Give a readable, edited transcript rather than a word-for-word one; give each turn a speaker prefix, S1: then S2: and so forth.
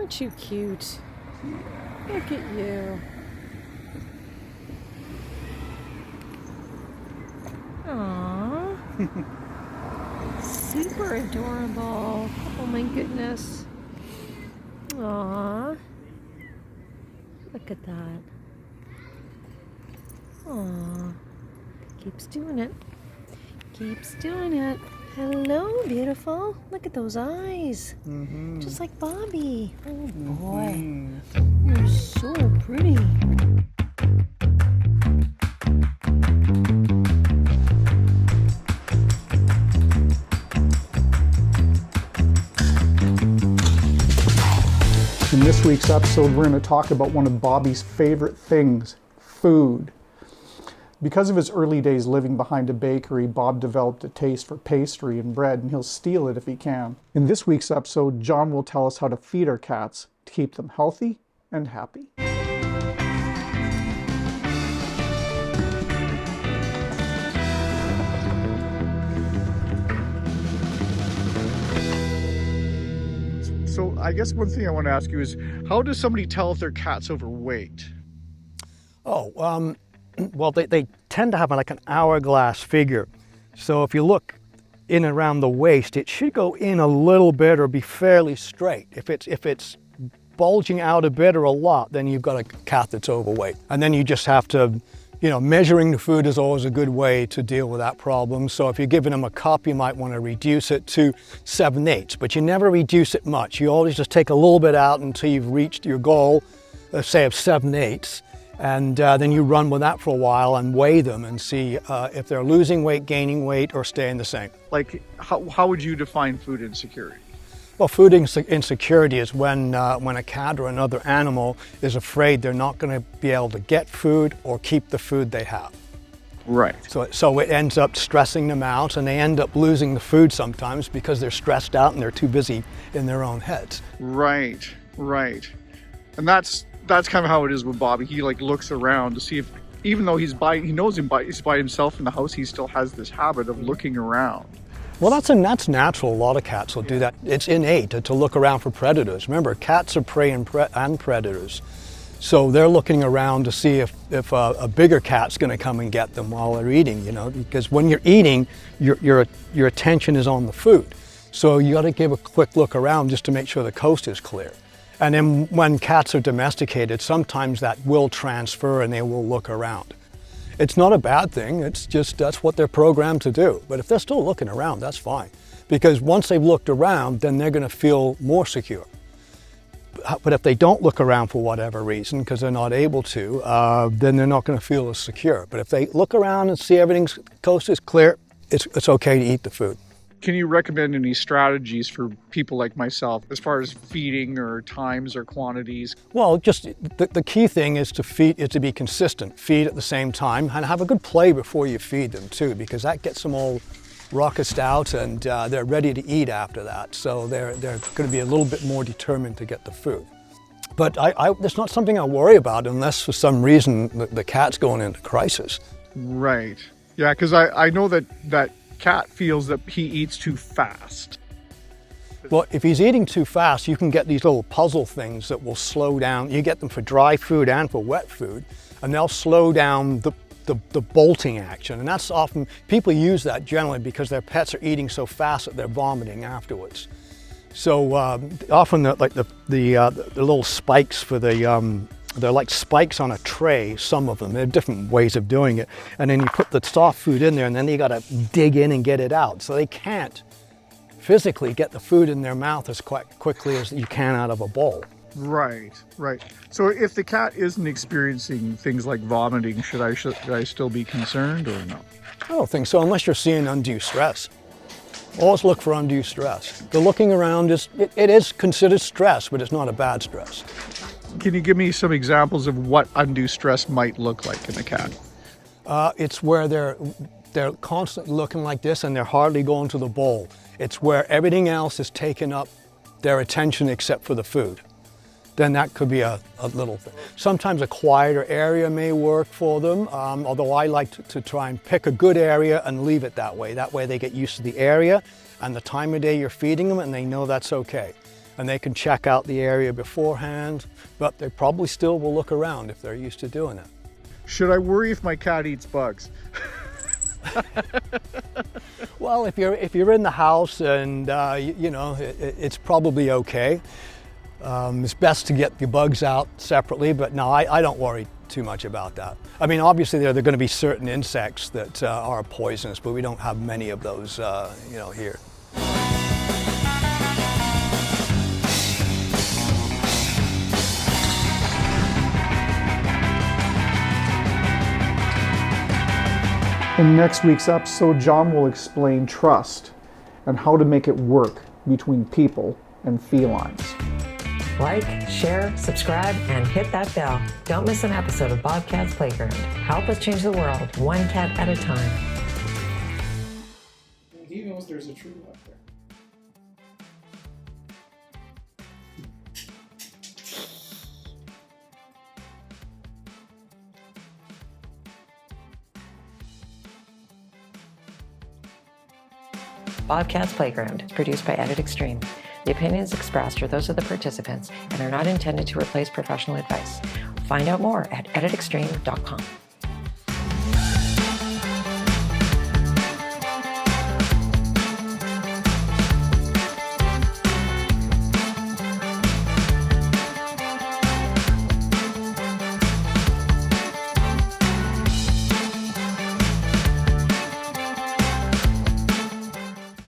S1: Aren't you cute? Look at you. Aww. Super adorable. Oh my goodness. Aww. Look at that. Aww. Keeps doing it. Keeps doing it. Hello, beautiful. Look at those eyes. Just like Bobby. Oh boy. You're so pretty.
S2: In this week's episode, we're going to talk about one of Bobby's favorite things, food. Because of his early days living behind a bakery, Bob developed a taste for pastry and bread, and he'll steal it if he can. In this week's episode, John will tell us how to feed our cats to keep them healthy and happy. So I guess one thing I want to ask you is, how does somebody tell if their cat's overweight?
S3: Well, they tend to have like an hourglass figure. So if you look in and around the waist, it should go in a little bit or be fairly straight. If it's bulging out a bit or a lot, then you've got a cat that's overweight. And then you just have to, measuring the food is always a good way to deal with that problem. So if you're giving them a cup, you might want to reduce it to 7/8, but you never reduce it much. You always just take a little bit out until you've reached your goal, let's say of 7/8. And then you run with that for a while and weigh them and see if they're losing weight, gaining weight, or staying the same.
S2: Like, how would you define food insecurity?
S3: Well, food insecurity is when a cat or another animal is afraid they're not going to be able to get food or keep the food they have.
S2: Right.
S3: So it ends up stressing them out, and they end up losing the food sometimes because they're stressed out and they're too busy in their own heads.
S2: Right. And that's kind of how it is with Bobby. He looks around to see if, even though he's by himself in the house, he still has this habit of looking around.
S3: Well, that's natural. A lot of cats will do that. It's innate to look around for predators. Remember, cats are prey and predators. So they're looking around to see if a bigger cat's going to come and get them while they're eating, because when you're eating, your attention is on the food. So you got to give a quick look around just to make sure the coast is clear. And then when cats are domesticated, sometimes that will transfer and they will look around. It's not a bad thing, it's just that's what they're programmed to do. But if they're still looking around, that's fine. Because once they've looked around, then they're going to feel more secure. But if they don't look around for whatever reason, because they're not able to, then they're not going to feel as secure. But if they look around and see everything's coast is clear, it's okay to eat the food.
S2: Can you recommend any strategies for people like myself as far as feeding or times or quantities?
S3: Well, just the key thing is to be consistent. Feed at the same time and have a good play before you feed them too, because that gets them all raucous out and they're ready to eat after that. So they're going to be a little bit more determined to get the food. But it's not something I worry about unless for some reason the cat's going into crisis.
S2: Right. Yeah, because I know that cat feels that he eats too fast.
S3: Well, if he's eating too fast, you can get these little puzzle things that will slow down. You get them for dry food and for wet food, and they'll slow down the bolting action. And that's often, people use that generally because their pets are eating so fast that they're vomiting afterwards. So often the little spikes for they're like spikes on a tray, some of them. There are different ways of doing it. And then you put the soft food in there and then you got to dig in and get it out. So they can't physically get the food in their mouth as quickly as you can out of a bowl.
S2: Right. So if the cat isn't experiencing things like vomiting, should I still be concerned or no?
S3: I don't think so, unless you're seeing undue stress. Always look for undue stress. The looking around it is considered stress, but it's not a bad stress.
S2: Can you give me some examples of what undue stress might look like in a cat?
S3: It's where they're constantly looking like this and they're hardly going to the bowl. It's where everything else is taking up their attention except for the food. Then that could be a little thing. Sometimes a quieter area may work for them, although I like to try and pick a good area and leave it that way. That way they get used to the area and the time of day you're feeding them and they know that's okay. and they can check out the area beforehand, but they probably still will look around if they're used to doing it.
S2: Should I worry if my cat eats bugs?
S3: Well, if you're in the house and you know, it's probably okay. It's best to get the bugs out separately, but no, I don't worry too much about that. I mean, obviously there are going to be certain insects that are poisonous, but we don't have many of those, you know, here.
S2: In next week's episode, John will explain trust and how to make it work between people and felines.
S4: Like, share, subscribe, and hit that bell. Don't miss an episode of BobCat's Playground. Help us change the world, one cat at a time.
S2: He knows there's a tree up there.
S4: BobCat's Playground, produced by Edit Extreme. The opinions expressed are those of the participants and are not intended to replace professional advice. Find out more at editextreme.com.